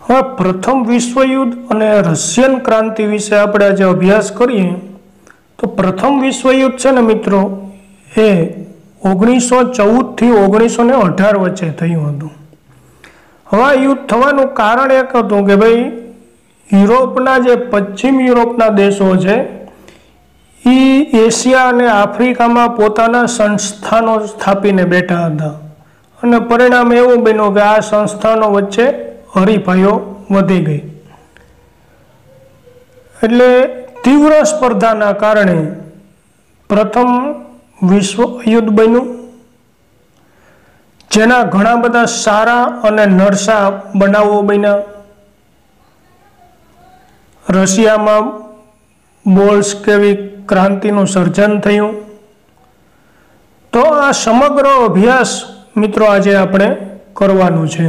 હવે પ્રથમ વિશ્વયુદ્ધ અને રશિયન ક્રાંતિ વિશે આપણે આજે અભ્યાસ કરીએ તો પ્રથમ વિશ્વયુદ્ધ છે ને મિત્રો એ 1914 થી 1918 વચ્ચે થયું હતું। હવે આ યુદ્ધ થવાનું કારણ એક હતું કે ભાઈ યુરોપના જે પશ્ચિમ યુરોપના દેશો છે એ એશિયા અને આફ્રિકામાં પોતાના સંસ્થાનો સ્થાપીને બેઠા હતા અને પરિણામ એવું બન્યું કે આ સંસ્થાનો વચ્ચે હરીફાઈઓ વધી ગઈ, એટલે તીવ્ર સ્પર્ધાના કારણે પ્રથમ વિશ્વયુદ્ધ બન્યું, જેના ઘણા બધા સારા અને નરસા બનાવો બન્યા। રશિયામાં બોલ્શેવિક ક્રાંતિનું સર્જન થયું। તો આ સમગ્ર અભ્યાસ મિત્રો આજે આપણે કરવાનું છે।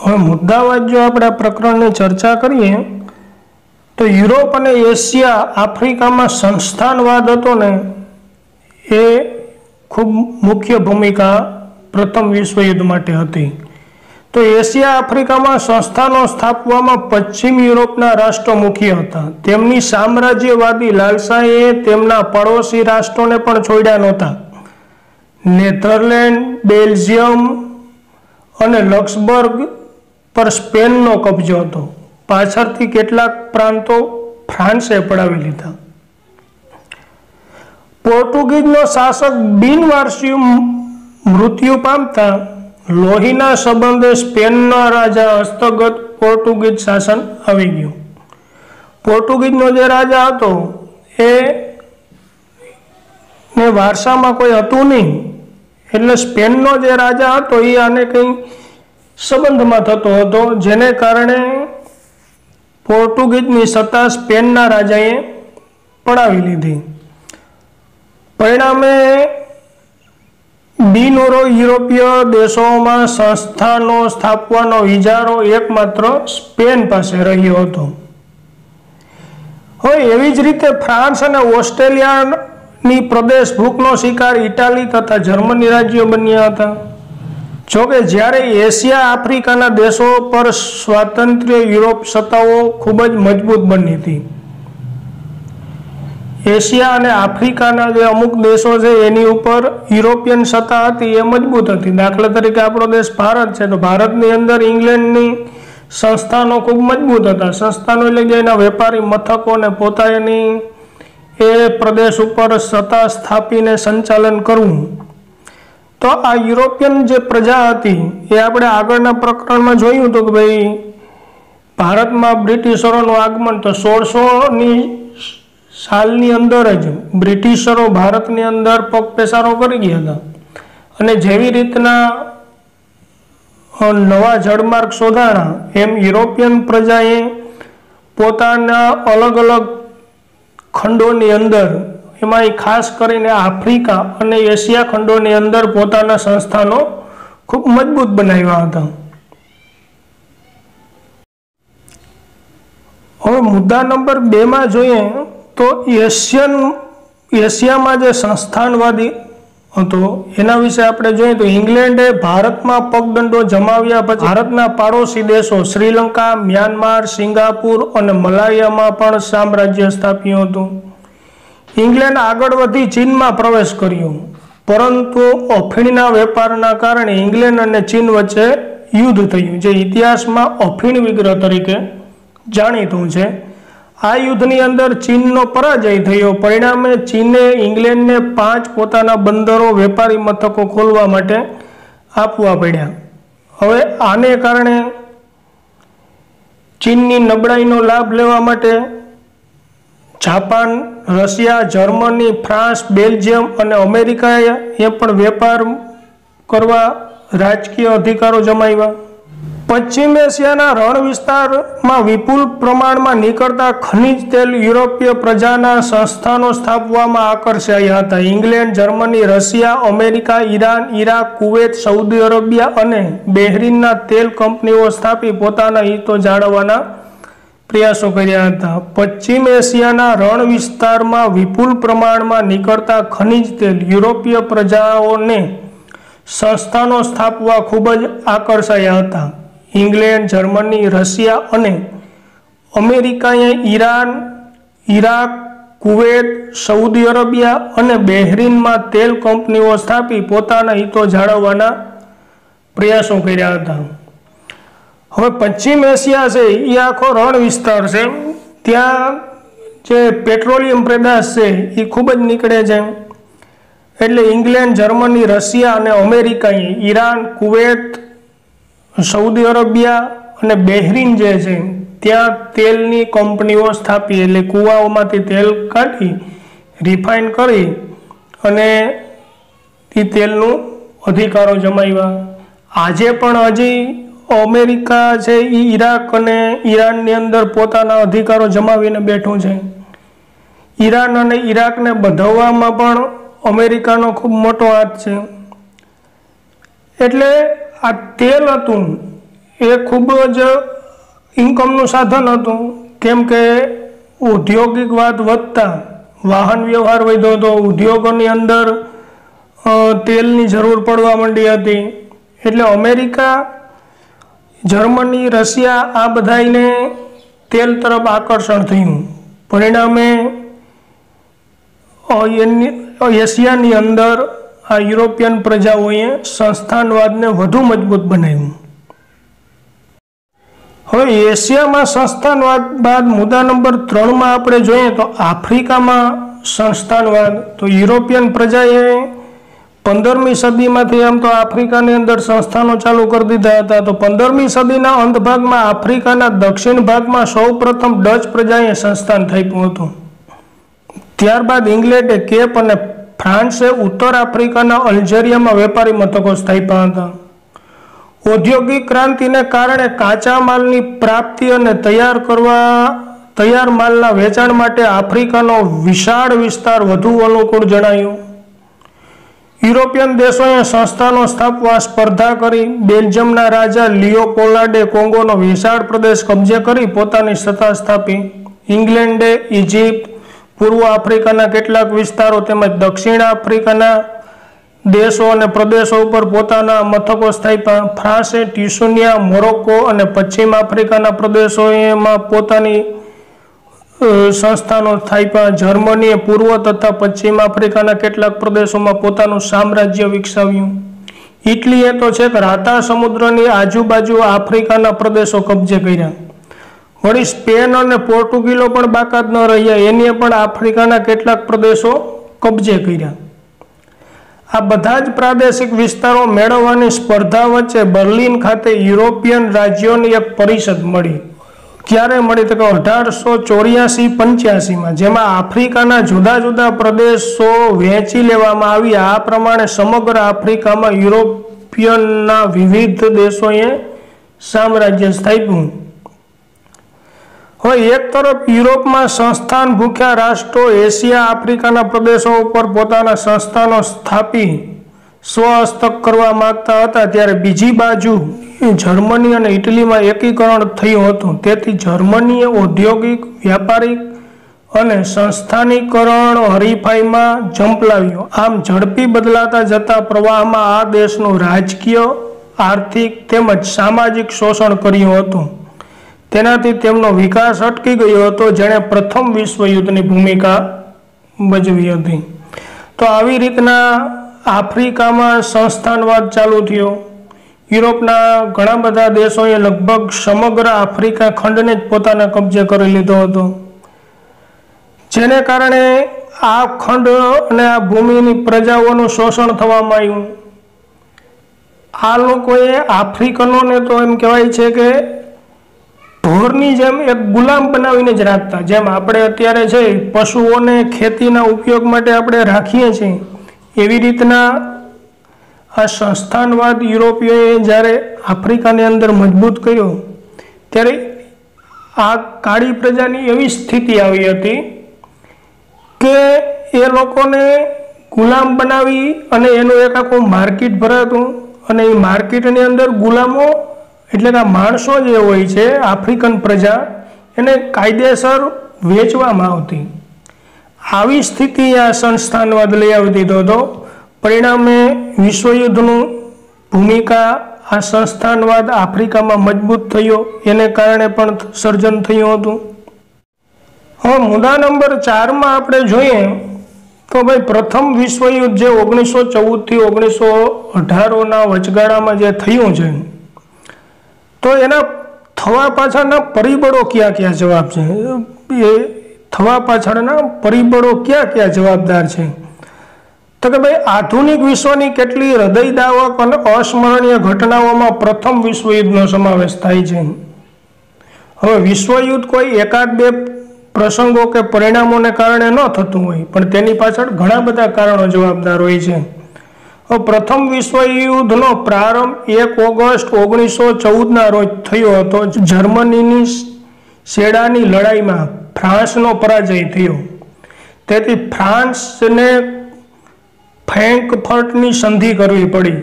હવે મુદ્દાવાદ જો આપણે આ પ્રકરણની ચર્ચા કરીએ તો યુરોપ અને એશિયા આફ્રિકામાં સંસ્થાનવાદ હતો ને એ ખૂબ મુખ્ય ભૂમિકા પ્રથમ વિશ્વયુદ્ધ માટે હતી। તો એશિયા આફ્રિકામાં સંસ્થાનો સ્થાપવામાં પશ્ચિમ યુરોપના રાષ્ટ્રો મુખ્ય હતા। તેમની સામ્રાજ્યવાદી લાલસાએ તેમના પડોશી રાષ્ટ્રોને પણ છોડ્યા નહોતા। નેધરલેન્ડ, બેલ્જિયમ અને લક્સબર્ગ પર સ્પેનનો કબજો હતો। પાછળથી કેટલાક પ્રાંતો ફ્રાન્સે પડાવી લીધા। પોર્ટુગીઝનો શાસક બિનવારસી મૃત્યુ પામતા લોહીના સંબંધે સ્પેનના રાજા હસ્તગત પોર્ટુગીઝ શાસન આવી ગયું। પોર્ટુગીઝનો જે રાજા હતો એ વારસામાં કોઈ હતું નહીં, એટલે સ્પેનનો જે રાજા હતો એ આને કંઈ સંબંધમાં થતો હતો, જેને કારણે પોર્ટુગીઝની સત્તા સ્પેનના રાજાએ પડાવી લીધી। પરિણામે બિન યુરોપીય દેશોમાં સંસ્થાનો સ્થાપવાનો વિચારો એકમાત્ર સ્પેન પાસે રહ્યો હતો। હવે એવી જ રીતે ફ્રાન્સ અને ઓસ્ટ્રેલિયાની પ્રદેશ ભૂખનો શિકાર ઇટાલી તથા જર્મની રાજ્યો બન્યા હતા। જોકે જ્યારે એશિયા આફ્રિકાના દેશો પર સ્વાતંત્ર્ય યુરોપ સત્તાઓ ખૂબ જ મજબૂત બની હતી। એશિયા અને આફ્રિકાના જે અમુક દેશો છે એની ઉપર યુરોપિયન સત્તા હતી એ મજબૂત હતી। દાખલા તરીકે આપણો દેશ ભારત છે, તો ભારતની અંદર ઇંગ્લેન્ડની સંસ્થાનો ખૂબ મજબૂત હતા। સંસ્થાનો એટલે કે એના વેપારી મથકોને પોતાની એ પ્રદેશ ઉપર સત્તા સ્થાપીને સંચાલન કરવું। તો આ યુરોપિયન જે પ્રજા હતી એ આપણે આગળના પ્રકરણમાં જોયું હતું કે ભાઈ ભારતમાં બ્રિટિશરોનું આગમન તો 1600ની સાલની અંદર જ બ્રિટિશરો ભારતની અંદર પગપેસારો કરી ગયા હતા, અને જેવી રીતના નવા જળમાર્ગ શોધાણા એમ યુરોપિયન પ્રજાએ પોતાના અલગ અલગ ખંડોની અંદર, એમાં ખાસ કરીને આફ્રિકા અને એશિયા ખંડોની અંદર પોતાના સંસ્થાનો ખૂબ મજબૂત બનાવ્યા હતા। હવે મુદ્દા નંબર 2 જોઈએ તો એશિયામાં જે સંસ્થાનવાદી હતો એના વિશે આપણે જોઈએ તો ઇંગ્લેન્ડે ભારતમાં પગદંડો જમાવ્યા પછી ભારતના પાડોશી દેશો શ્રીલંકા, મ્યાનમાર, સિંગાપુર અને મલાયામાં પણ સામ્રાજ્ય સ્થાપ્યું હતું। ઇંગ્લેન્ડ આગળ વધી ચીનમાં પ્રવેશ કર્યો, પરંતુ અફીણના વેપારના કારણે ઇંગ્લેન્ડ અને ચીન વચ્ચે યુદ્ધ થયું, જે ઇતિહાસમાં અફીણ વિગ્રહ તરીકે જાણીતું છે। આ યુદ્ધની અંદર ચીનનો પરાજય થયો। પરિણામે ચીને ઇંગ્લેન્ડને 5 પોતાના બંદરો, વેપારી મથકો ખોલવા માટે આપવા પડ્યા। હવે આને કારણે ચીનની નબળાઈનો લાભ લેવા માટે Japan, Russia, Germany, France, Belgium અને અમેરિકાએ પણ વેપાર કરવા રાજકીય અધિકારો જમાવ્યા। પશ્ચિમ એશિયાના રણ વિસ્તારમાં વિપુલ પ્રમાણમાં નીકળતા ખનિજ તેલ યુરોપીય પ્રજાના સંસ્થાનો સ્થાપવામાં આકર્ષાયા હતા। England, Germany, Russia, America, Iran, Iraq, Kuwait, Saudi Arabia અને બહેરીનના તેલ કંપનીઓ સ્થાપી પોતાના હિતો જાળવવાના પ્રયાસો કર્યા હતા। પશ્ચિમ એશિયાના રણ વિસ્તારમાં વિપુલ પ્રમાણમાં નીકળતા ખનિજ તેલ યુરોપીય પ્રજાઓને સંસ્થાનો સ્થાપવા ખૂબ જ આકર્ષાયા હતા। इंग्लैंड, जर्मनी, रशिया और अमेरिकाए Iran, Iraq, Kuwait, Saudi Arabia और बहरीन में तेल कंपनीओ स्थापी पोताना हितो जाळववाना प्रयासों कर्या हता। हवे पश्चिम एशिया से ये आखो रण विस्तार से, त्यां जे पेट्रोलियम पेदाश है ये खूब ज निकळे छे। एटले इंग्लैंड, जर्मनी, रशिया और अमेरिकाए ईरान, कुवैत, सऊदी अरेबिया और बहरीन जे छे त्यां तेलनी कंपनीओ स्थापी, एटले कुवाओमांथी तेल काढी रिफाइन करी अने ई तेलनो अधिकारो जमाव्या। आजे पण हजी अमेरिका छे ई इराक अने ईरान नी अंदर पोताना अधिकारो जमावीने बैठो छे। ईरान अने इराक ने बधाववामां पण अमेरिकानो खूब मोटो हाथ छे। एटले आ तेल हतुं ए खूब ज इनकमनुं साधन हतुं, केम के औद्योगिकवाद वधता वाहन व्यवहार वध्यो तो उद्योगोनी अंदर तेलनी जरूर पड़वा मंडी हती। एटले अमेरिका, जर्मनी, रशिया आ बधाईने तेल तरफ आकर्षण थयुं। परिणामे एशियानी अंदर आ यूरोपियन प्रजाओए संस्थानवादने वधु मजबूत बनाव्युं। हवे एशिया में संस्थानवाद बाद मुद्दा नंबर 3 में आपणे जोईए तो आफ्रिका में संस्थानवाद। तो यूरोपियन प्रजाए 15મી સદીમાંથી આમ તો આફ્રિકાની અંદર સંસ્થાનો ચાલુ કરી દીધા હતા। તો 15મી સદીના અંત ભાગમાં આફ્રિકાના દક્ષિણ ભાગમાં સૌપ્રથમ ડચ પ્રજાએ સંસ્થાન થાપ્યું હતું। ત્યારબાદ ઇંગ્લેન્ડે કેપ અને ફ્રાન્સે ઉત્તર આફ્રિકાના અલ્જેરિયામાં વેપારી મથકો સ્થાપ્યા હતા। औद्योगिक क्रांतिने कारणे काचा मालनी प्राप्ति अने तैयार मालना वेचाण माटे आफ्रिकानो विशाळ विस्तार वधु अनुकूल जणायो। यूरोपियन देशोए संस्थानो स्थापवा स्पर्धा करी। बेल्जियमना राजा लियोपोल्डे कोंगोनो विशाळ प्रदेश कब्जे करी पोतानी सत्ता स्थापी। इंग्लेंडे इजिप्त, पूर्व आफ्रिकाना केटलाक विस्तारो तेमज दक्षिण आफ्रिकाना देशों और प्रदेशों पर पोताना मथको स्थाप्या। फ्रांसे ट्यूनिसिया, मोरोक्को और पश्चिम आफ्रिकाना प्रदेशों में पोतानी संस्थानों स्थाप्या। जर्मनीए पूर्व तथा पश्चिम आफ्रिकाना केटलाक प्रदेशों में पोतानुं साम्राज्य विकसाव्युं। इटलीए तो छेक राता समुद्रनी आजुबाजु आफ्रिकाना प्रदेशों कब्जे कर्या। वળી स्पेन और पोर्टुगीलो पण बाकात न रह्या, एनीए पण आफ्रिकाना केटलाक प्रदेशों कब्जे कर्या। आ बधा ज प्रादेशिक विस्तारों मेळववानी स्पर्धा वच्चे बर्लिन खाते यूरोपियन राज्योनी एक परिषद मळी। क्यारे मळी तो 1884-85 में, जेमां आफ्रिकाना जुदा जुदा प्रदेशों वहेंची लेवामां आव्या। आ प्रमाणे समग्र आफ्रिकामां यूरोपियनना विविध देशोए साम्राज्य स्थाप्युं। हवे एक तरफ यूरोप में संस्थान भूख्या राष्ट्रों एशिया आफ्रिकाना प्रदेशों पर पोताना संस्थानों स्थापी स्वहस्तक करवा मांगता हता, त्यारे बीजी बाजु जर्मनी और इटली में एकीकरण थयुं हतुं। तेथी जर्मनीए औद्योगिक, व्यापारिक और संस्थानीकरण हरीफाई में झंपलाव्यो। आम झड़पी बदलाता जता प्रवाह में आ देशनुं राजकीय, आर्थिक तेमज सामाजिक शोषण कर्युं हतुं। तेनाथी तेमनो विकास अटकी गयो हतो, जेणे प्रथम विश्व युद्धनी भूमिका भजवी हती। तो आवी रीतना आफ्रिका में संस्थानवाद चालू थयो। यूरोपना घणा बधा देशोए लगभग समग्र आफ्रिका खंडने ज पोताना कब्जे करी लीधो हतो, जेने कारणे आ खंड अने आ भूमिनी प्रजाओनुं शोषण थवामां आव्युं। आ लोकोए आफ्रिकनोने तो एम कहेवाय छे के ढोरनी जेम एक गुलाम बनावीने ज राखता। जेम आपणे अत्यारे छे पशुओने खेतीना उपयोग माटे आपणे राखीए छीए, एवी रीतना आ संस्थानवाद यूरोपीयोए ज्यारे आफ्रिकानी अंदर मजबूत कर्यो त्यारे आ काळी प्रजानी एवी स्थिति आवी हती के ए लोकोने गुलाम बनावी अने एनुं एक आखुं मार्केट भरातुं अने ए मार्केटनी अंदर गुलामो એટલે કે માણસો જે હોય છે आफ्रिकन प्रजा એને કાયદેસર વેચવામાં આવતી। આવી સ્થિતિ આ સંસ્થાનવાદ લઈ આવી દીધો હતો। પરિણામે વિશ્વયુદ્ધનું ભૂમિકા આ સંસ્થાનવાદ આફ્રિકામાં મજબૂત થયો એને કારણે પણ સર્જન થયું હતું। હવે મુદ્દા નંબર 4માં આપણે જોઈએ તો ભાઈ પ્રથમ વિશ્વયુદ્ધ જે 1914 થી 1918ના વચગાળામાં જે થયું છે તો એના થવા પાછળના પરિબળો કયા કયા જવાબ છે, એ થવા પાછળના પરિબળો કયા કયા જવાબદાર છે? તો કે ભાઈ આધુનિક વિશ્વની કેટલી હૃદયદાવક અને અસ્મરણીય ઘટનાઓમાં પ્રથમ વિશ્વયુદ્ધનો સમાવેશ થાય છે। હવે વિશ્વયુદ્ધ કોઈ એકાદ બે પ્રસંગો કે પરિણામોને કારણે ન થતું હોય, પણ તેની પાછળ ઘણા બધા કારણો જવાબદાર હોય છે। હવે પ્રથમ વિશ્વયુદ્ધનો પ્રારંભ 1 ઓગસ્ટ 1914ના રોજ થયો હતો। જર્મનીની સેડાની લડાઈમાં ફ્રાન્સનો પરાજય થયો, તેથી ફ્રાન્સને ફ્રેન્કફર્ટની સંધિ કરવી પડી।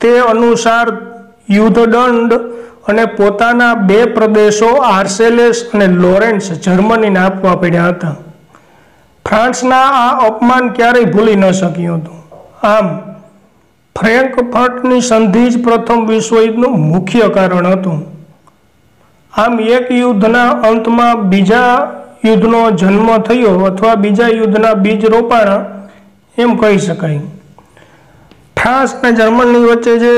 તે અનુસાર યુદ્ધદંડ અને પોતાના 2 પ્રદેશો આર્સેલેસ અને લોરેન્સ જર્મનીને આપવા પડ્યા હતા। ફ્રાન્સના આ અપમાન ક્યારેય ભૂલી ન શક્યું હતું। આમ ફ્રેન્કફર્ટની સંધિ જ પ્રથમ વિશ્વયુદ્ધનું મુખ્ય કારણ હતું। આમ એક યુદ્ધના અંતમાં બીજા યુદ્ધનો જન્મ થયો અથવા બીજા યુદ્ધના બીજ રોપાણા એમ કહી શકાય। ફ્રાન્સ અને જર્મની વચ્ચે જે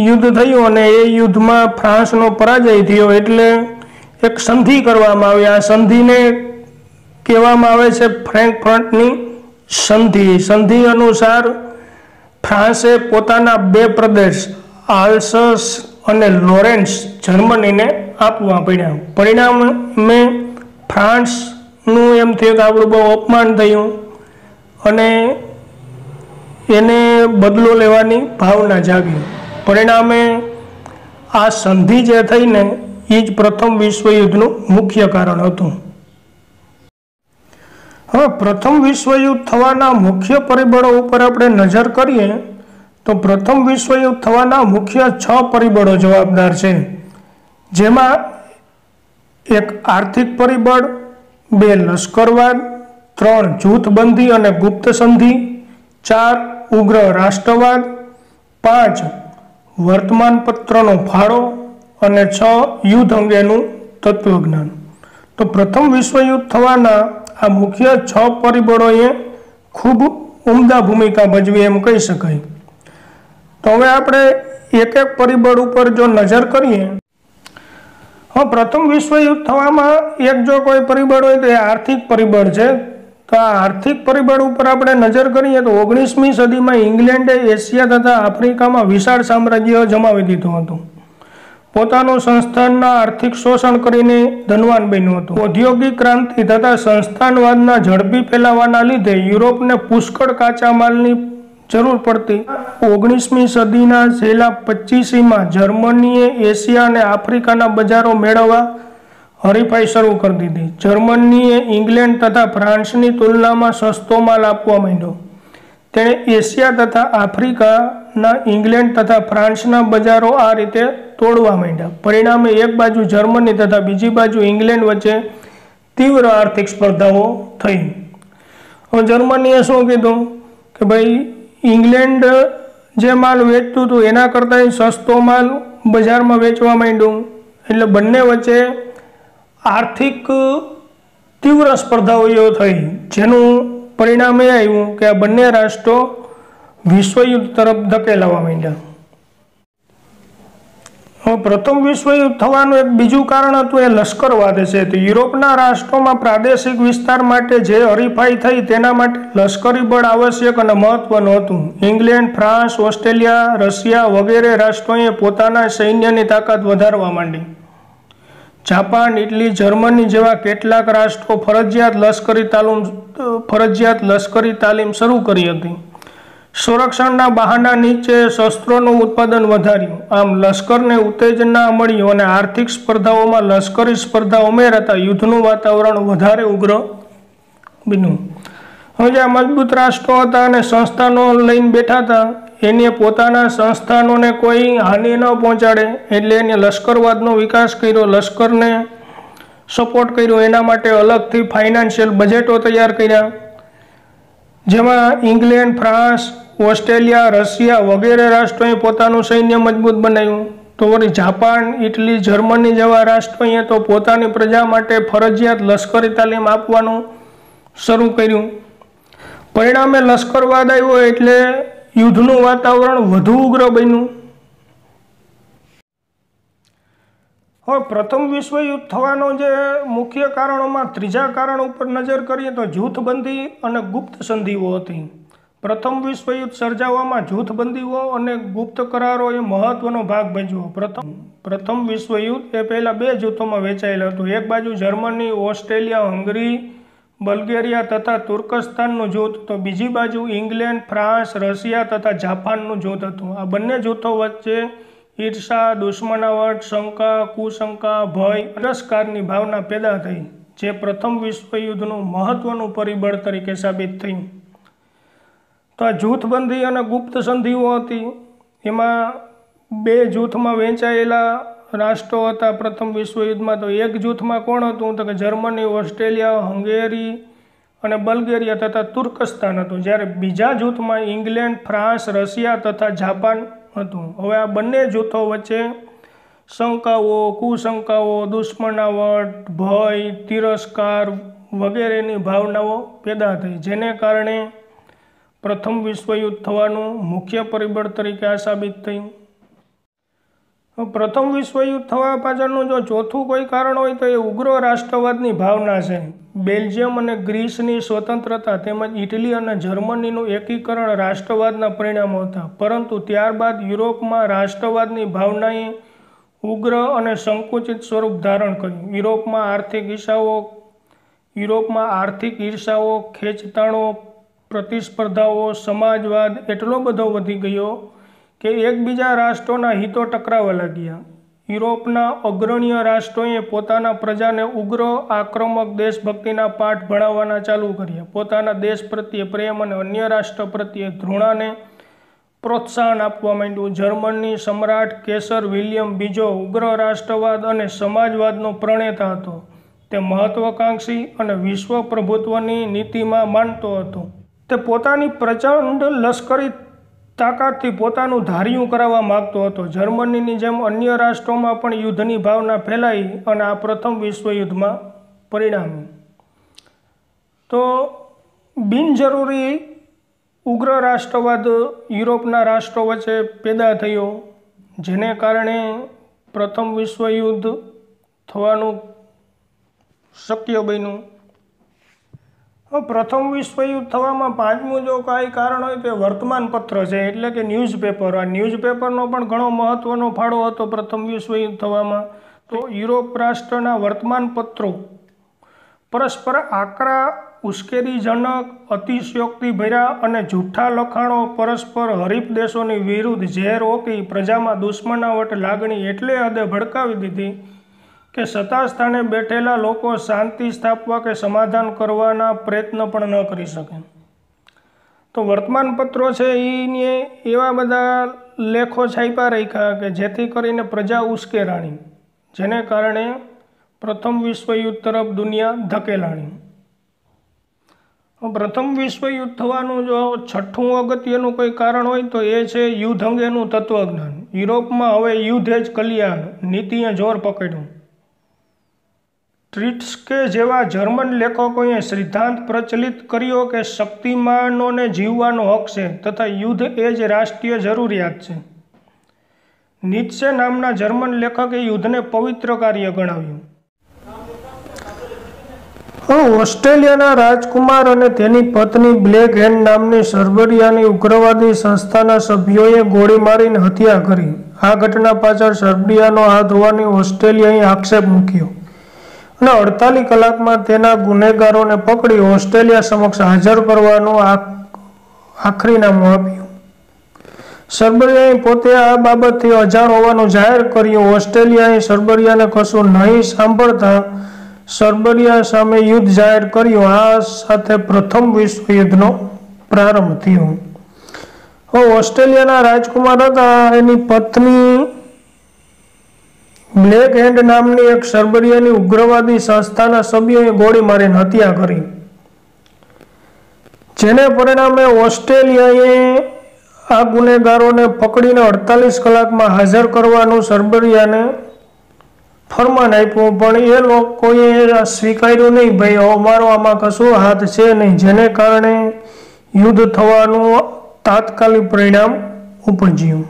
યુદ્ધ થયું અને એ યુદ્ધમાં ફ્રાન્સનો પરાજય થયો એટલે એક સંધિ કરવામાં આવી। આ સંધિને કહેવામાં આવે છે ફ્રેન્કફર્ટની સંધિ। સંધિ અનુસાર ફ્રાન્સે પોતાના 2 પ્રદેશ આલ્સસ અને લોરેન્સ જર્મનીને આપવા પડ્યા। પરિણામે ફ્રાન્સનું એમ થયું કે આપણું બહુ અપમાન થયું અને એને બદલો લેવાની ભાવના જાગી। પરિણામે આ સંધિ જે થઈને એ જ પ્રથમ વિશ્વયુદ્ધનું મુખ્ય કારણ હતું। હવે પ્રથમ વિશ્વયુદ્ધ થવાના મુખ્ય પરિબળો ઉપર આપણે નજર કરીએ તો પ્રથમ વિશ્વયુદ્ધ થવાના મુખ્ય 6 પરિબળો જવાબદાર છે, જેમાં 1 આર્થિક પરિબળ, 2 લશ્કરવાદ, 3 જૂથબંધી અને ગુપ્ત સંધિ, 4 ઉગ્ર રાષ્ટ્રવાદ, 5 વર્તમાનપત્રનો ફાળો અને 6 યુદ્ધ અંગેનું તત્વજ્ઞાન। તો પ્રથમ વિશ્વયુદ્ધ થવાના આ મુખ્ય 6 પરિબળોએ ખૂબ ઉમદા ભૂમિકા ભજવી એમ કહી શકાય। તો હવે આપણે એક એક પરિબળ ઉપર જો નજર કરીએ, હવે પ્રથમ વિશ્વયુદ્ધ થવામાં એક જો કોઈ પરિબળ હોય તો એ આર્થિક પરિબળ છે। તો આ આર્થિક પરિબળ ઉપર આપણે નજર કરીએ તો 19મી સદીમાં ઇંગ્લેન્ડે એશિયા તથા આફ્રિકામાં વિશાળ સામ્રાજ્ય જમાવી દીધું હતું। પોતાનું સંસ્થાનના આર્થિક શોષણ કરીને ધનવાન બન્યું હતું। ઔદ્યોગિક ક્રાંતિ તથા સંસ્થાનવાદના ઝડપી ફેલાવાના લીધે યુરોપને પુષ્કળ કાચા માલની જરૂર પડતી। 19મી સદીના છેલ્લા 25મીમાં જર્મનીએ એશિયા અને આફ્રિકાના બજારો મેળવવા હરીફાઈ શરૂ કરી દીધી। જર્મનીએ ઇંગ્લેન્ડ તથા ફ્રાન્સની તુલનામાં સસ્તો માલ આપવા માંડ્યો। તેણે એશિયા તથા આફ્રિકાના ઇંગ્લેન્ડ તથા ફ્રાન્સના બજારો આ રીતે તોડવા માંડ્યા। પરિણામે એક બાજુ જર્મની તથા બીજી બાજુ ઇંગ્લેન્ડ વચ્ચે તીવ્ર આર્થિક સ્પર્ધાઓ થઈ। હવે જર્મનીએ શું કીધું કે ભાઈ ઇંગ્લેન્ડ જે માલ વેચતું હતું એના કરતાં સસ્તો માલ બજારમાં વેચવા માંડ્યું, એટલે બંને વચ્ચે આર્થિક તીવ્ર સ્પર્ધાઓ થઈ, જેનું પરિણામ એ આવ્યું કે આ બંને રાષ્ટ્રો વિશ્વયુદ્ધ તરફ ધકેલાવા માંડ્યા। હવે પ્રથમ વિશ્વયુદ્ધ થવાનું એક બીજું કારણ હતું એ લશ્કરવાદ છે। તો યુરોપના રાષ્ટ્રોમાં પ્રાદેશિક વિસ્તાર માટે જે હરીફાઈ થઈ તેના માટે લશ્કરી બળ આવશ્યક અને મહત્વનું હતું। ઇંગ્લેન્ડ, ફ્રાન્સ, ઓસ્ટ્રેલિયા, રશિયા વગેરે રાષ્ટ્રોએ પોતાના સૈન્યની તાકાત વધારવા માંડી। જાપાન, ઇટલી, જર્મની જેવા કેટલાક રાષ્ટ્રો ફરજિયાત લશ્કરી તાલીમ શરૂ કરી હતી। સંરક્ષણના બહાના નીચે શસ્ત્રોનું ઉત્પાદન વધાર્યું। આમ લશ્કરને ઉત્તેજના મળી અને આર્થિક સ્પર્ધાઓમાં લશ્કરી સ્પર્ધા ઉમેરાતા યુદ્ધનું વાતાવરણ વધારે ઉગ્ર બન્યું। હવે જે મજબૂત રાષ્ટ્રો હતા અને સંસ્થાનો લઈને બેઠા હતા એને પોતાના સંસ્થાનોને કોઈ હાનિ ન પહોંચાડે એટલે એને લશ્કરવાદનો વિકાસ કર્યો, લશ્કરને સપોર્ટ કર્યો। એના માટે અલગથી ફાઇનાન્શિયલ બજેટો તૈયાર કર્યા, જેમાં ઇંગ્લેન્ડ, ફ્રાન્સ, ઓસ્ટ્રેલિયા, રશિયા વગેરે રાષ્ટ્રોએ પોતાનું સૈન્ય મજબૂત બનાવ્યું. તો વળી જાપાન, ઇટલી, જર્મની જેવા રાષ્ટ્રોએ તો પોતાની પ્રજા માટે ફરજિયાત લશ્કરી તાલીમ આપવાનું શરૂ કર્યું. પરિણામે લશ્કરવાદ આવ્યો એટલે યુદ્ધનું વાતાવરણ વધુ ઉગ્ર બન્યું. હવે પ્રથમ વિશ્વયુદ્ધ થવાનો જે મુખ્ય કારણોમાં ત્રીજા કારણ ઉપર નજર કરીએ તો જૂથબંધી અને ગુપ્ત સંધિઓ હતી. પ્રથમ વિશ્વયુદ્ધ સર્જાવામાં જૂથબંધીઓ અને ગુપ્ત કરારો એ મહત્વનો ભાગ ભજવ્યો. પ્રથમ વિશ્વયુદ્ધ એ પહેલા બે જૂથોમાં વહેંચાયેલું હતું. એક બાજુ જર્મની, ઓસ્ટ્રેલિયા, હંગરી, બલ્ગેરિયા તથા તુર્કસ્તાનનું જૂથ, તો બીજી બાજુ ઇંગ્લેન્ડ, ફ્રાન્સ, રશિયા તથા જાપાનનું જૂથ હતું. આ બંને જૂથો વચ્ચે ઈર્ષા, દુશ્મનાવટ, શંકા, કુશંકા, ભય, તિરસ્કારની ભાવના પેદા થઈ, જે પ્રથમ વિશ્વયુદ્ધનું મહત્વનું પરિબળ તરીકે સાબિત થયું. તો આ જૂથબંધી અને ગુપ્ત સંધિઓ હતી. એમાં બે જૂથમાં વહેંચાયેલા રાષ્ટ્રો હતા પ્રથમ વિશ્વયુદ્ધમાં. તો એક જૂથમાં કોણ હતું? તો કે જર્મની, ઓસ્ટ્રેલિયા, હંગેરી અને બલ્ગેરિયા તથા તુર્કસ્તાન હતું. જ્યારે બીજા જૂથમાં ઇંગ્લેન્ડ, ફ્રાન્સ, રશિયા તથા જાપાન હતું. હવે આ બંને જૂથો વચ્ચે શંકાઓ, કુશંકાઓ, દુશ્મનાવટ, ભય, તિરસ્કાર વગેરેની ભાવનાઓ પેદા થઈ, જેને કારણે પ્રથમ વિશ્વયુદ્ધ થવાનું મુખ્ય પરિબળ તરીકે આ સાબિત થયું. પ્રથમ વિશ્વયુદ્ધ થવા પાછળનું જો ચોથું કોઈ કારણ હોય તો એ ઉગ્ર રાષ્ટ્રવાદની ભાવના છે. બેલ્જિયમ અને ગ્રીસની સ્વતંત્રતા તેમજ ઇટલી અને જર્મનીનું એકીકરણ રાષ્ટ્રવાદના પરિણામો હતા. પરંતુ ત્યારબાદ યુરોપમાં રાષ્ટ્રવાદની ભાવનાએ ઉગ્ર અને સંકુચિત સ્વરૂપ ધારણ કર્યું. યુરોપમાં આર્થિક ઈર્ષાઓ, ખેંચતાણો, પ્રતિસ્પર્ધાઓ, સમાજવાદ એટલો બધો વધી ગયો કે એકબીજા રાષ્ટ્રોના હિતો ટકરાવા લાગ્યા. યુરોપના અગ્રણીય રાષ્ટ્રોએ પોતાના પ્રજાને ઉગ્ર, આક્રમક દેશભક્તિના પાઠ ભણાવવાના ચાલુ કર્યા. પોતાના દેશ પ્રત્યે પ્રેમ અને અન્ય રાષ્ટ્ર પ્રત્યે ઘૃણાને પ્રોત્સાહન આપવા માંડ્યું. જર્મની સમ્રાટ કેસર વિલિયમ બીજો ઉગ્ર રાષ્ટ્રવાદ અને સમાજવાદનો પ્રણેતા હતો. તે મહત્વાકાંક્ષી અને વિશ્વ પ્રભુત્વની નીતિમાં માનતો હતો. તે પોતાની પ્રચંડ લશ્કરી તાકાતથી પોતાનું ધાર્યું કરાવવા માગતો હતો. જર્મનીની જેમ અન્ય રાષ્ટ્રોમાં પણ યુદ્ધની ભાવના ફેલાઈ અને આ પ્રથમ વિશ્વયુદ્ધમાં પરિણામી. તો બિનજરૂરી ઉગ્ર રાષ્ટ્રવાદ યુરોપના રાષ્ટ્રો વચ્ચે પેદા થયો, જેને કારણે પ્રથમ વિશ્વયુદ્ધ થવાનું શક્ય બન્યું. પ્રથમ વિશ્વયુદ્ધ થવામાં પાંચમું જો કાંઈ કારણ હોય તો વર્તમાનપત્ર છે, એટલે કે ન્યૂઝપેપર. આ ન્યૂઝપેપરનો પણ ઘણો મહત્ત્વનો ફાળો હતો પ્રથમ વિશ્વયુદ્ધ થવામાં. તો યુરોપ રાષ્ટ્રના વર્તમાનપત્રો પરસ્પર આકરા, ઉશ્કેરીજનક, અતિશયોક્તિભર્યા અને જૂઠ્ઠા લખાણો પરસ્પર હરીફ દેશોની વિરુદ્ધ ઝેર ઓકી પ્રજામાં દુશ્મનાવટ લાગણી એટલે હદે ભડકાવી દીધી કે સત્તા સ્થાને બેઠેલા લોકો શાંતિ સ્થાપવા કે સમાધાન કરવાના પ્રયત્ન પણ ન કરી શકે. તો વર્તમાનપત્રો છે એને એવા બધા લેખો છાપ્યા રાખ્યા કે જેથી કરીને પ્રજા ઉશ્કેરાણી, જેને કારણે પ્રથમ વિશ્વયુદ્ધ તરફ દુનિયા ધકેલાણી. પ્રથમ વિશ્વયુદ્ધ થવાનું જો છઠ્ઠું અગત્યનું કોઈ કારણ હોય તો એ છે યુદ્ધ અંગેનું તત્વજ્ઞાન. યુરોપમાં હવે યુદ્ધ જ કલ્યાણ નીતિએ જોર પકડ્યું. ટ્રીટ્સ્કે જેવા જર્મન લેખકોએ સિદ્ધાંત પ્રચલિત કર્યો કે શક્તિમાનોને જીવવાનો હક છે તથા યુદ્ધ એ જ રાષ્ટ્રીય જરૂરિયાત છે. નીત્સે નામના જર્મન લેખકે યુદ્ધને પવિત્ર કાર્ય ગણાવ્યું. ઓસ્ટ્રેલિયાના રાજકુમાર અને તેની પત્ની બ્લેક હેન્ડ નામની સર્બિયાની ઉગ્રવાદી સંસ્થાના સભ્યોએ ગોળી મારીને હત્યા કરી. આ ઘટના પાછળ સર્બિયાનો હાથ હોવાની ઓસ્ટ્રેલિયાએ આક્ષેપ મૂક્યો અને 48 કલાકમાં તેના ગુનેગારોને પકડી ઓસ્ટ્રેલિયા સમક્ષ હાજર કરવાનું આખરીનામું આપ્યું. સર્બિયાએ પોતે આ બાબતથી અજાણ હોવાનું જાહેર કર્યું. ઓસ્ટ્રેલિયાએ સર્બિયાને કશું નહીં સાંભળતા સર્બિયા સામે યુદ્ધ જાહેર કર્યું. આ સાથે પ્રથમ વિશ્વયુદ્ધનો પ્રારંભ થયો. ઓસ્ટ્રેલિયાના રાજકુમાર હતા, એની પત્ની બ્લેક હેન્ડ નામની એક સર્બિયાની ઉગ્રવાદી સંસ્થાના સભ્યોએ ગોળી મારીને હત્યા કરી, જેને પરિણામે ઓસ્ટ્રેલિયાએ આ ગુનેગારોને પકડીને 48 કલાકમાં હાજર કરવાનું સર્બિયાને ફરમાન આપ્યું, પણ એ લોકોએ સ્વીકાર્યું નહીં, ભાઈ અમારો આમાં કશું હાથ છે નહીં, જેને કારણે યુદ્ધ થવાનું તાત્કાલિક પરિણામ ઉપજ્યું।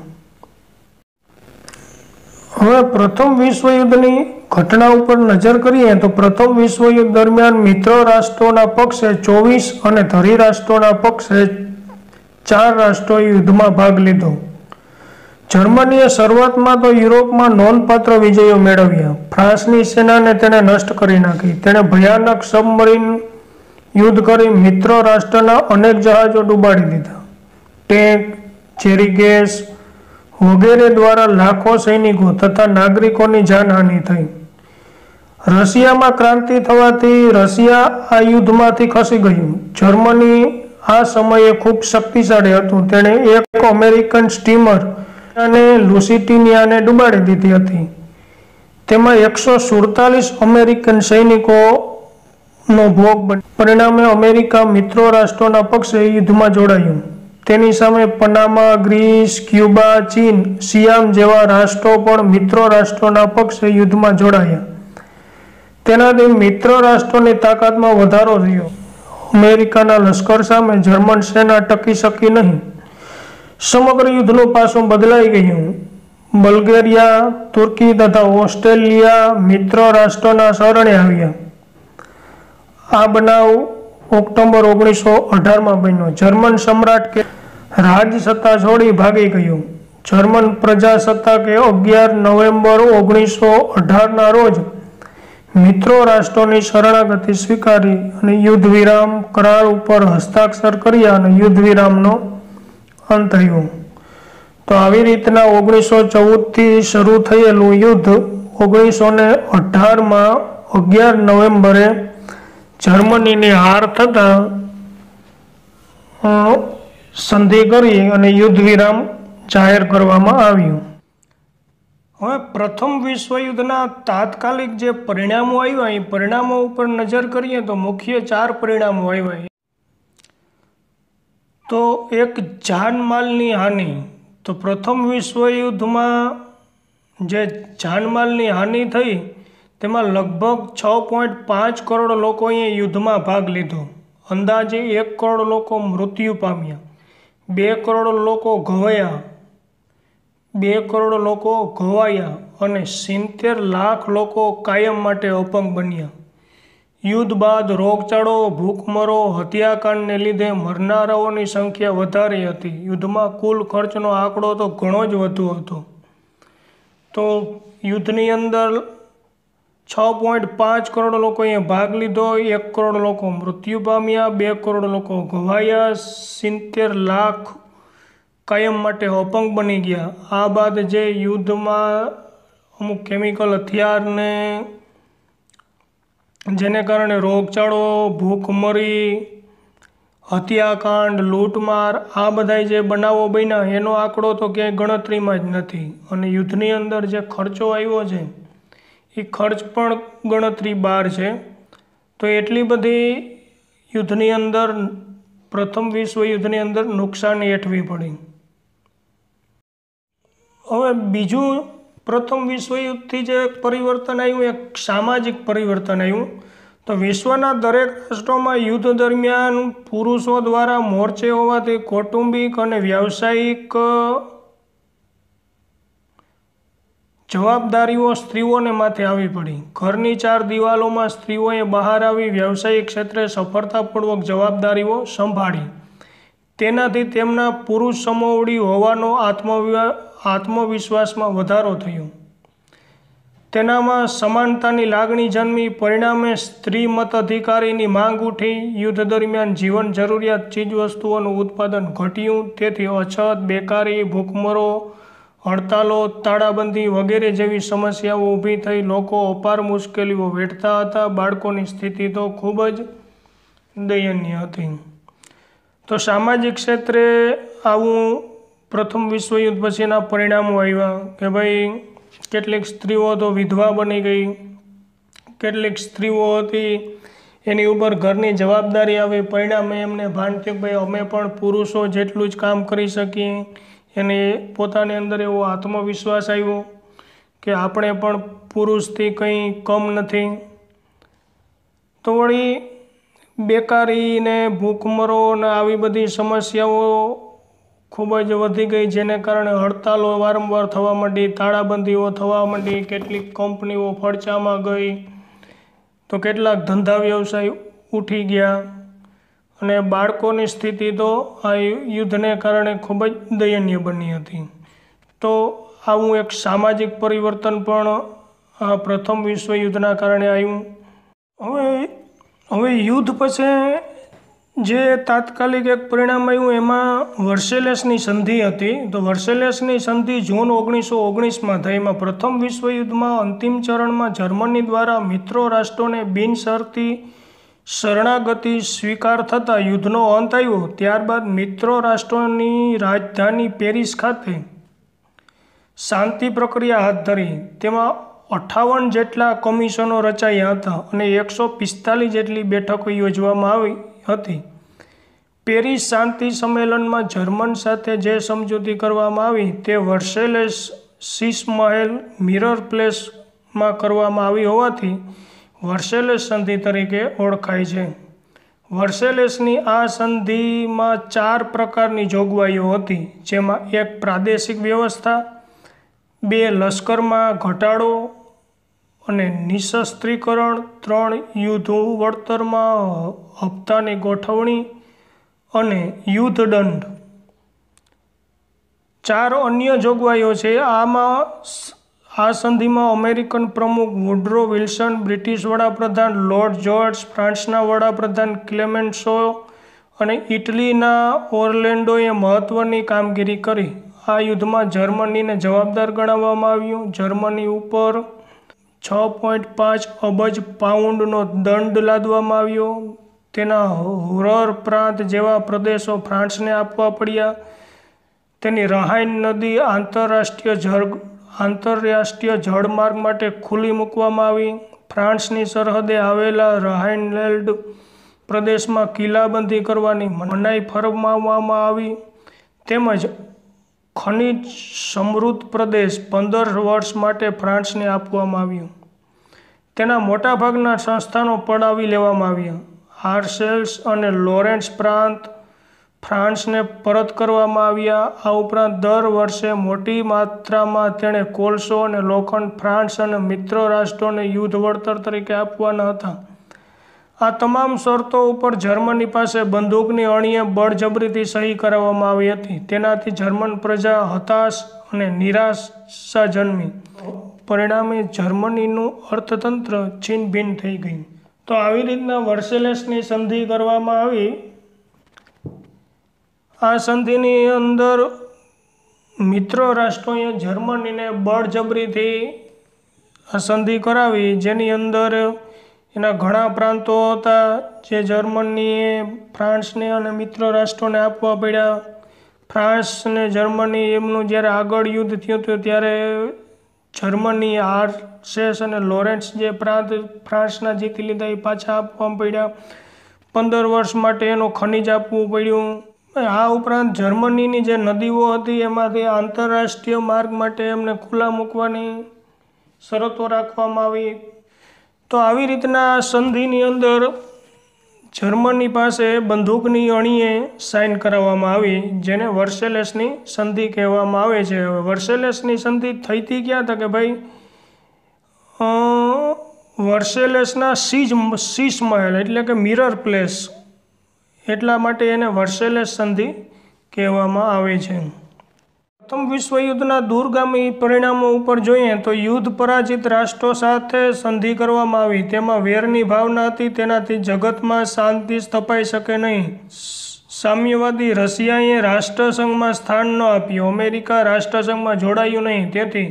હવે પ્રથમ વિશ્વયુદ્ધની ઘટના ઉપર નજર કરીએ તો પ્રથમ વિશ્વયુદ્ધ દરમિયાન મિત્ર રાષ્ટ્રોના પક્ષે 24 અને ધરી રાષ્ટ્રોના પક્ષે 4 રાષ્ટ્રોએ યુદ્ધમાં ભાગ લીધો। જર્મનીએ શરૂઆતમાં તો યુરોપમાં નોંધપાત્ર વિજયો મેળવ્યા। ફ્રાન્સની સેનાને તેણે નષ્ટ કરી નાખી। તેણે ભયાનક સબમરીન યુદ્ધ કરી મિત્ર રાષ્ટ્રના અનેક જહાજો ડૂબાડી દીધા। ટેન્ક, ઝેરી ગેસ વગેરે દ્વારા લાખો સૈનિકો તથા નાગરિકોની જાનહાનિ થઈ। રશિયામાં ક્રાંતિ થવાથી રશિયા આ યુદ્ધમાંથી ખસી ગયું। જર્મની આ સમયે ખૂબ શક્તિશાળી હતું। તેણે એક અમેરિકન સ્ટીમર અને લુસિટિનિયાને ડૂબાડી દીધી હતી। તેમાં 147 અમેરિકન સૈનિકોનો ભોગ બન્યો। પરિણામે અમેરિકા મિત્રો રાષ્ટ્રોના પક્ષે યુદ્ધમાં જોડાયું। તેની સામે પનામા, ગ્રીસ, ક્યુબા, ચીન, સિયામ જેવા રાષ્ટ્રો પણ મિત્રો રાષ્ટ્રોના પક્ષે યુદ્ધમાં જોડાયા। તેનાથી મિત્ર રાષ્ટ્રોની તાકાતમાં વધારો થયો। અમેરિકાના લશ્કર સામે જર્મન સેના ટકી શકી નહીં। સમગ્ર યુદ્ધનું પાસું બદલાઈ ગયું। બલ્ગેરિયા, તુર્કી તથા ઓસ્ટ્રેલિયા મિત્ર રાષ્ટ્રોના શરણે આવ્યા। આ બનાવ ઓક્ટોબર 1918માં બન્યો। જર્મન સમ્રાટ રાજ સત્તા છોડી ભાગી ગયો। જર્મન પ્રજાસત્તાકે 11 નવેમ્બર 1918ના રોજ મિત્રો રાષ્ટ્રોની શરણાગતિ સ્વીકારી અને યુદ્ધ વિરામ કરાર ઉપર હસ્તાક્ષર કર્યા અને યુદ્ધ વિરામનો અંત થયો। તો આવી રીતના 1914થી શરૂ થયેલું યુદ્ધ 1918માં 11 નવેમ્બરે જર્મનીની હાર થતાં સંધિ કરી અને યુદ્ધ વિરામ જાહેર કરવામાં આવ્યું। હવે પ્રથમ વિશ્વયુદ્ધના તાત્કાલિક જે પરિણામો આવ્યા એ પરિણામો ઉપર નજર કરીએ તો મુખ્ય 4 પરિણામો આવ્યા। તો એક જાનમાલની હાનિ। તો પ્રથમ વિશ્વયુદ્ધમાં જે જાનમાલની હાનિ થઈ તેમાં લગભગ 6.5 કરોડ લોકોએ યુદ્ધમાં ભાગ લીધો। અંદાજે 1 કરોડ લોકો મૃત્યુ પામ્યા, 2 કરોડ લોકો ઘવાયા, 2 કરોડ લોકો ઘવાયા અને 70 લાખ લોકો કાયમ માટે અપંગ બન્યા। યુદ્ધ બાદ રોગચાળો, ભૂખમરો, હત્યાકાંડને લીધે મરનારાઓની સંખ્યા વધારી હતી। યુદ્ધમાં કુલ ખર્ચનો આંકડો તો ઘણો જ વધુ હતો। તો યુદ્ધની અંદર 6.5 કરોડ લોકોએ ભાગ લીધો, 1 કરોડ લોકો મૃત્યુ પામ્યા, 2 કરોડ લોકો ઘવાયા, 70 લાખ કાયમ માટે અપંગ બની ગયા। આ બાદ જે યુદ્ધમાં અમુક કેમિકલ હથિયારને જેને કારણે રોગચાળો, ભૂખમરી, હત્યાકાંડ, લૂંટમાર આ બધા જે બનાવો બન્યા એનો આંકડો તો ક્યાંય ગણતરીમાં જ નથી। અને યુદ્ધની અંદર જે ખર્ચો આવ્યો છે એ ખર્ચ પણ ગણતરી બહાર છે। તો એટલી બધી યુદ્ધની અંદર પ્રથમ વિશ્વયુદ્ધની અંદર નુકસાની વેઠવી પડી। હવે બીજું પ્રથમ વિશ્વયુદ્ધથી જે પરિવર્તન આવ્યું એક સામાજિક પરિવર્તન આવ્યું। તો વિશ્વના દરેક રાષ્ટ્રોમાં યુદ્ધ દરમિયાન પુરુષો દ્વારા મોરચે હોવાથી કૌટુંબિક અને વ્યાવસાયિક જવાબદારીઓ સ્ત્રીઓને માથે આવી પડી। ઘરની 4 દિવાલોમાં સ્ત્રીઓએ બહાર આવી વ્યવસાયિક ક્ષેત્રે સફળતાપૂર્વક જવાબદારીઓ સંભાળી। તેનાથી તેમના પુરુષ સમોવડી હોવાનો આત્મવિશ્વાસમાં વધારો થયો। તેનામાં સમાનતાની લાગણી જન્મી। પરિણામે સ્ત્રી મતાધિકારીની માંગ ઉઠી। યુદ્ધ દરમિયાન જીવન જરૂરિયાત ચીજવસ્તુઓનું ઉત્પાદન ઘટ્યું। તેથી અછત, બેકારી, ભૂખમરો, હડતાલો, તાળાબંધી વગેરે જેવી સમસ્યાઓ ઊભી થઈ। લોકો અપાર મુશ્કેલીઓ વેઠતા હતા। બાળકોની સ્થિતિ તો ખૂબ જ દયનીય હતી। તો સામાજિક ક્ષેત્રે આવું પ્રથમ વિશ્વયુદ્ધ પછીના પરિણામો આવ્યા કે ભાઈ કેટલીક સ્ત્રીઓ તો વિધવા બની ગઈ, કેટલીક સ્ત્રીઓ હતી એની ઉપર ઘરની જવાબદારી આવી, પરિણામે એમને ભાન થયું કે ભાઈ અમે પણ પુરુષો જેટલું જ કામ કરી શકીએ. એને પોતાની અંદર એવો આત્મવિશ્વાસ આવ્યો કે આપણે પણ પુરુષથી કંઈ કમ નથી. તો વળી બેકારી ને ભૂખમરો ને આવી બધી સમસ્યાઓ ખૂબ જ વધી ગઈ, જેને કારણે હડતાલો વારંવાર થવા માંડી, તાળાબંધીઓ થવા માંડી, કેટલીક કંપનીઓ ફડચામાં ગઈ, તો કેટલાક ધંધા વ્યવસાય ઉઠી ગયા અને બાળકોની સ્થિતિ તો આ યુદ્ધને કારણે ખૂબ જ દયનીય બની હતી. તો આવું એક સામાજિક પરિવર્તન પણ આ પ્રથમ વિશ્વયુદ્ધના કારણે આવ્યું. હવે યુદ્ધ પછી જે તાત્કાલિક એક પરિણામ આવ્યું એમાં વર્સેલેસની સંધિ હતી. તો વર્સેલેસની સંધિ જૂન 1919માં થઈ. એમાં પ્રથમ વિશ્વયુદ્ધમાં અંતિમ ચરણમાં જર્મની દ્વારા મિત્રો રાષ્ટ્રોને બિનશરતી શરણાગતિ સ્વીકાર થતાં યુદ્ધનો અંત આવ્યો. ત્યારબાદ મિત્રો રાષ્ટ્રોની રાજધાની પેરિસ ખાતે શાંતિ પ્રક્રિયા હાથ ધરી. તેમાં 58 જેટલા કમિશનો રચાયા હતા અને 145 જેટલી બેઠકો યોજવામાં આવી હતી. પેરિસ શાંતિ સંમેલનમાં જર્મન સાથે જે સમજૂતી કરવામાં આવી તે વર્સેલેસ શીશમહેલ મિરર પ્લેસમાં કરવામાં આવી હોવાથી વર્સેલેસ સંધિ તરીકે ઓળખાય છે. વર્સેલેસની આ સંધિમાં 4 પ્રકારની જોગવાઈઓ હતી, જેમાં 1 પ્રાદેશિક વ્યવસ્થા, 2 લશ્કરમાં ઘટાડો અને નિશસ્ત્રીકરણ, 3 યુદ્ધ વળતરમાં હપ્તાની ગોઠવણી અને યુદ્ધ દંડ. 4 અન્ય જોગવાઈઓ છે. આ સંધિમાં અમેરિકન પ્રમુખ વુડરો વિલ્સન, બ્રિટિશ વડાપ્રધાન લોર્ડ જોર્જ, ફ્રાન્સના વડાપ્રધાન ક્લેમેન્સો અને ઇટલીના ઓર્લેન્ડોએ મહત્વની કામગીરી કરી. આ યુદ્ધમાં જર્મનીને જવાબદાર ગણાવવામાં આવ્યું. જર્મની ઉપર 6.5 અબજ પાઉન્ડનો દંડ લાદવામાં આવ્યો. તેના હુરર પ્રાંત જેવા પ્રદેશો ફ્રાન્સને આપવા પડ્યા. તેની રહાઇન નદી આંતરરાષ્ટ્રીય જળમાર્ગ માટે ખુલ્લી મૂકવામાં આવી. ફ્રાન્સની સરહદે આવેલા રાઇનલેન્ડ પ્રદેશમાં કિલ્લાબંધી કરવાની મનાઈ ફરમાવવામાં આવી. તેમજ ખનિજ સમૃદ્ધ પ્રદેશ 15 વર્ષ માટે ફ્રાન્સને આપવામાં આવ્યું. તેના મોટાભાગના સંસ્થાનો પડાવી લેવામાં આવ્યા. આર્સેલ્સ અને લોરેન્સ પ્રાંત ફ્રાન્સને પરત કરવામાં આવ્યા. આ ઉપરાંત દર વર્ષે મોટી માત્રામાં તેણે કોલસો અને લોખંડ ફ્રાન્સ અને મિત્ર રાષ્ટ્રોને યુદ્ધ વળતર તરીકે આપવાના હતા. આ તમામ શરતો ઉપર જર્મની પાસે બંદૂકની અણીએ બળજબરીથી સહી કરાવવામાં આવી હતી. તેનાથી જર્મન પ્રજા હતાશ અને નિરાશા જન્મી. પરિણામે જર્મનીનું અર્થતંત્ર છિન્નભિન્ન થઈ ગયું. તો આવી રીતના વર્સેલેસની સંધિ કરવામાં આવી. આ સંધિની અંદર મિત્ર રાષ્ટ્રોએ જર્મનીને બળજબરીથી આ સંધિ કરાવી, જેની અંદર એના ઘણા પ્રાંતો હતા જે જર્મનીએ ફ્રાન્સને અને મિત્ર રાષ્ટ્રોને આપવા પડ્યા. ફ્રાન્સ અને જર્મની એમનું જ્યારે આગળ યુદ્ધ થયું હતું ત્યારે જર્મની આર્સેસ અને લોરેન્સ જે પ્રાંત ફ્રાન્સના જીતી લીધા એ પાછા આપવા પડ્યા. 15 વર્ષ માટે એનું ખનિજ આપવું પડ્યું. આ ઉપરાંત જર્મનીની જે નદીઓ હતી એમાંથી આંતરરાષ્ટ્રીય માર્ગ માટે એમને ખુલ્લા મૂકવાની શરતો રાખવામાં આવી. તો આવી રીતના સંધિની અંદર જર્મની પાસે બંદૂકની અણીએ સાઇન કરાવવામાં આવી, જેને વર્સેલેસની સંધિ કહેવામાં આવે છે. વર્સેલેસની સંધિ થઈ હતી ક્યાં? તો કે ભાઈ વર્સેલેસના શીશમહેલ એટલે કે મિરર પ્લેસ, એટલા માટે એને વર્સેલેસ સંધિ કહેવામાં આવે છે. પ્રથમ વિશ્વયુદ્ધના દૂરગામી પરિણામો ઉપર જોઈએ તો યુદ્ધ પરાજિત રાષ્ટ્રો સાથે સંધિ કરવામાં આવી. તેમાં વેરની ભાવના હતી. તેનાથી જગતમાં શાંતિ સ્થપાઈ શકે નહીં. સામ્યવાદી રશિયાએ રાષ્ટ્રસંઘમાં સ્થાન ન આપ્યું. અમેરિકા રાષ્ટ્રસંઘમાં જોડાયું નહીં. તેથી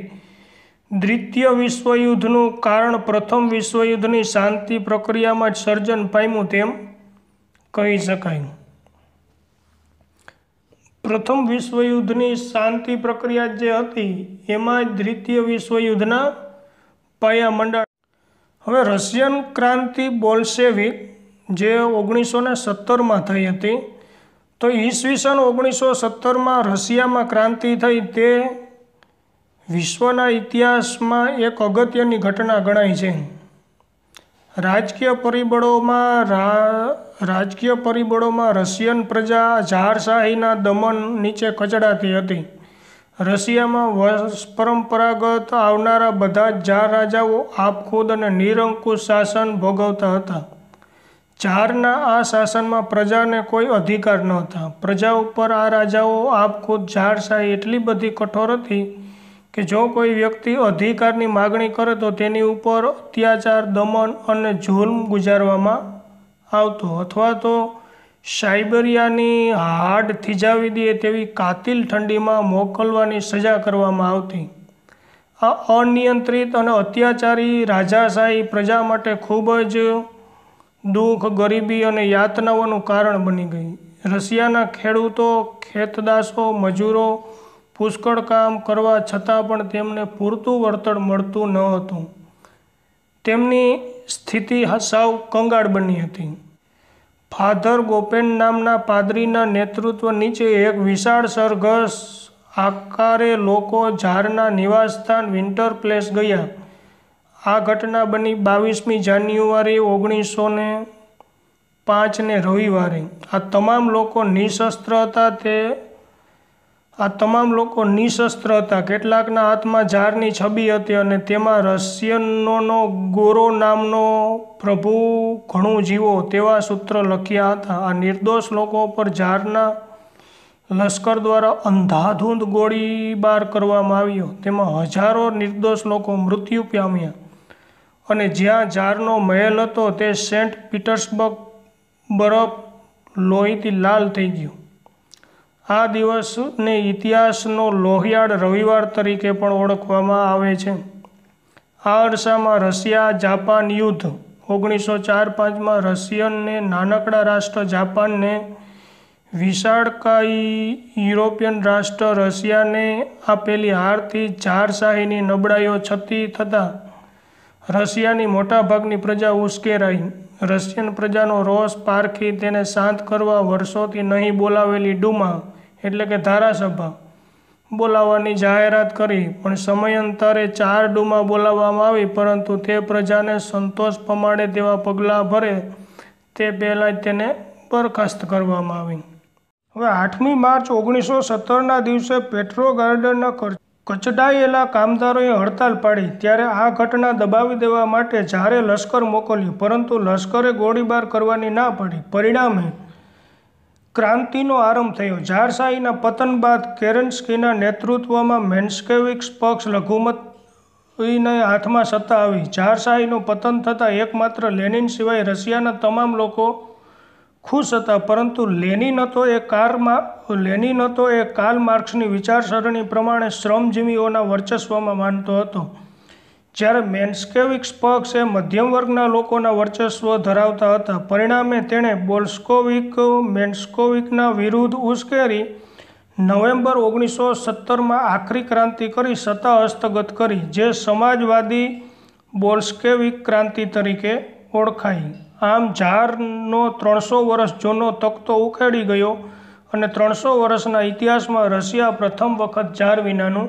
દ્વિતીય વિશ્વયુદ્ધનું કારણ પ્રથમ વિશ્વયુદ્ધની શાંતિ પ્રક્રિયામાં જ સર્જન પામ્યું તેમ કહી શકાય. પ્રથમ વિશ્વયુદ્ધની શાંતિ પ્રક્રિયા જે હતી એમાં જ દ્વિતીય વિશ્વયુદ્ધના પાયા મંડાણ. હવે રશિયન ક્રાંતિ બોલ્શેવિક જે 1917માં થઈ હતી। તો ઈસવીસન 1917માં રશિયામાં ક્રાંતિ થઈ તે વિશ્વના ઇતિહાસમાં એક અગત્યની ઘટના ગણાય છે। રાજકીય પરિબળોમાં રશિયન પ્રજા ઝારશાહીના દમન નીચે કચડાતી હતી। રશિયામાં પરંપરાગત આવનારા બધા જ ઝાર રાજાઓ આપખુદ અને નિરંકુશ શાસન ભોગવતા હતા। ઝારના આ શાસનમાં પ્રજાને કોઈ અધિકાર ન હતા। પ્રજા ઉપર આ રાજાઓ આપખુદ ઝારશાહી એટલી બધી કઠોર હતી કે જો કોઈ વ્યક્તિ અધિકારની માગણી કરે તો તેની ઉપર અત્યાચાર, દમન અને જુલ્મ ગુજારવામાં આવતો અથવા તો સાઇબેરિયાની હાડ થીજાવી દે તેવી કાતિલ ઠંડીમાં મોકલવાની સજા કરવામાં આવતી। આ અનિયંત્રિત અને અત્યાચારી રાજાશાહી પ્રજા માટે ખૂબ જ દુઃખ, ગરીબી અને યાતનાઓનું કારણ બની ગઈ। રશિયાના ખેડૂતો, ખેતદાસો, મજૂરો પુષ્કળ કામ કરવા છતાં પણ તેમને પૂરતું વળતર મળતું ન હતું। તેમની સ્થિતિ સાવ કંગાળ બની હતી। ફાધર ગોપેન નામના પાદરીના નેતૃત્વ નીચે એક વિશાળ સરઘસ આકારે લોકો ઝારના નિવાસસ્થાન વિન્ટર પ્લેસ ગયા। આ ઘટના બની 22મી જાન્યુઆરી 1905ને રવિવારે। આ તમામ લોકો નિશસ્ત્ર હતા। કેટલાકના હાથમાં ઝારની છબી હતી અને તેમાં રશિયનોનો ગોરો નામનો પ્રભુ ઘણું જીવો તેવા સૂત્ર લખ્યા હતા। આ નિર્દોષ લોકો પર ઝારના લશ્કર દ્વારા અંધાધૂંધ ગોળીબાર કરવામાં આવ્યો। તેમાં હજારો નિર્દોષ લોકો મૃત્યુ પામ્યા અને જ્યાં ઝારનો મહેલ હતો તે સેન્ટ પીટર્સબર્ગ બરફ લોહીથી લાલ થઈ ગયો। આ દિવસને ઇતિહાસનો લોહિયાળ રવિવાર તરીકે પણ ઓળખવામાં આવે છે। આ અરસામાં રશિયા-જાપાન યુદ્ધ 1904-05માં રશિયનને નાનકડા રાષ્ટ્ર જાપાનને વિશાળકાય યુરોપિયન રાષ્ટ્ર રશિયાને આપેલી હારથી ઝારશાહીની નબળાઈઓ છતી થતાં રશિયાની મોટાભાગની પ્રજા ઉશ્કેરાઈ। રશિયન પ્રજાનો રોષ પારખી તેને શાંત કરવા વર્ષોથી નહીં બોલાવેલી ડુમા એટલે કે ધારાસભા બોલાવવાની જાહેરાત કરી। પણ સમયાંતરે 4 ડુમા બોલાવવામાં આવી પરંતુ તે પ્રજાને સંતોષ પમાડે તેવા પગલાં ભરે તે પહેલાં જ તેને બરખાસ્ત કરવામાં આવી। હવે 8મી માર્ચ 1917ના દિવસે પેટ્રોગ્રાડના કચડાયેલા કામદારોએ હડતાલ પાડી। ત્યારે આ ઘટના દબાવી દેવા માટે ઝારે લશ્કર મોકલ્યું પરંતુ લશ્કરે ગોળીબાર કરવાની ના પાડી। પરિણામે ક્રાંતિનો આરંભ થયો। ઝારશાહીના પતન બાદ કેરેન્સ્કીના નેતૃત્વમાં મેન્શેવિક પક્ષ લઘુમતીના હાથમાં સત્તા આવી। ઝારશાહીનું પતન થતાં એકમાત્ર લેનિન સિવાય રશિયાના તમામ લોકો ખુશ હતા પરંતુ લેનિન હતો એ કાર્લ માર્ક્સની વિચારસરણી પ્રમાણે શ્રમજીવીઓના વર્ચસ્વમાં માનતો હતો જ્યારે મેન્શેવિક પક્ષ એ મધ્યમ વર્ગના લોકોના વર્ચસ્વ ધરાવતા હતા। પરિણામે તેણે મેન્શેવિકના વિરુદ્ધ ઉશ્કેરી નવેમ્બર 1917માં આખરી ક્રાંતિ કરી સત્તા હસ્તગત કરી જે સમાજવાદી બોલ્શેવિક ક્રાંતિ તરીકે ઓળખાઈ। આમ ઝારનો 300 વર્ષ જૂનો તખ્તો ઉખેડી ગયો અને 300 વર્ષના ઇતિહાસમાં રશિયા પ્રથમ વખત ઝાર વિનાનું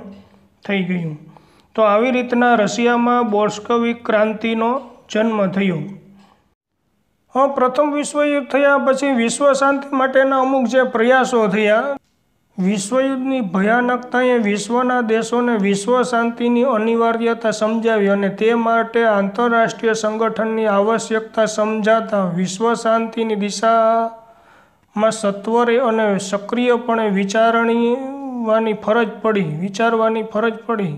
થઈ ગયું। તો આવી રીતના રશિયામાં બોલ્શેવિક ક્રાંતિનો જન્મ થયો। પ્રથમ વિશ્વયુદ્ધ થયા પછી વિશ્વ શાંતિ માટેના અમુક જે પ્રયાસો થયા। વિશ્વયુદ્ધની ભયાનકતાએ વિશ્વના દેશોને વિશ્વ શાંતિની અનિવાર્યતા સમજાવી અને તે માટે આંતરરાષ્ટ્રીય સંગઠનની આવશ્યકતા સમજાતા વિશ્વ શાંતિની દિશામાં સત્વરે અને સક્રિયપણે વિચારવાની ફરજ પડી।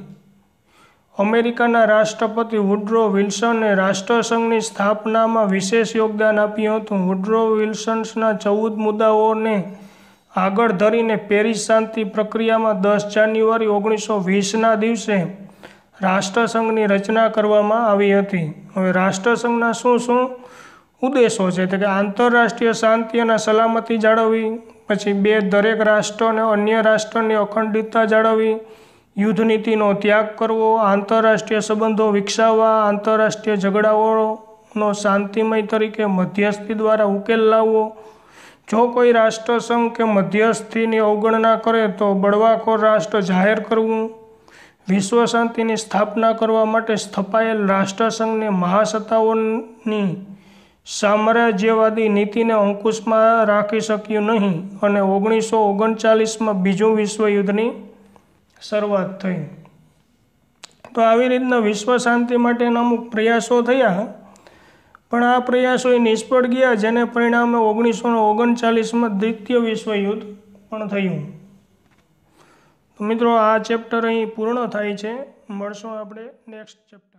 અમેરિકાના રાષ્ટ્રપતિ વુડરો વિલ્સને રાષ્ટ્રસંઘની સ્થાપનામાં વિશેષ યોગદાન આપ્યું હતું। વુડરો વિલ્સનના 14 મુદ્દાઓને આગળ ધરીને પેરિસ શાંતિ પ્રક્રિયામાં 10 જાન્યુઆરી 1920ના દિવસે રાષ્ટ્રસંઘની રચના કરવામાં આવી હતી। હવે રાષ્ટ્રસંઘના શું ઉદ્દેશો છે તો કે આંતરરાષ્ટ્રીય શાંતિ અને સલામતી જાળવવી, પછી 2 દરેક રાષ્ટ્ર અને અન્ય રાષ્ટ્રની અખંડિતતા જાળવવી, યુદ્ધ નીતિનો ત્યાગ કરવો, આંતરરાષ્ટ્રીય સંબંધો વિકસાવવા, આંતરરાષ્ટ્રીય ઝઘડાઓ નો શાંતિમય તરીકે મધ્યસ્થી દ્વારા ઉકેલ લાવવો। જો કોઈ રાષ્ટ્રસંઘ કે મધ્યસ્થીની અવગણના કરે તો બળવાખોર રાષ્ટ્ર જાહેર કરવું। વિશ્વ શાંતિની સ્થાપના કરવા માટે સ્થપાયેલ રાષ્ટ્રસંઘની મહાસત્તાઓની સામ્રાજ્યવાદી નીતિને અંકુશમાં રાખી શક્યું નહીં અને 1939માં બીજું વિશ્વયુદ્ધની શરૂઆત થઈ। તો આવી રીતના વિશ્વ શાંતિ માટેના અમુક પ્રયાસો થયા, પણ આ પ્રયાસો નિષ્ફળ ગયા, જેને પરિણામે 1939માં દ્વિતીય વિશ્વયુદ્ધ પણ થયું। તો મિત્રો, આ ચેપ્ટર અહીં પૂર્ણ થાય છે। મળશું આપણે નેક્સ્ટ ચેપ્ટર।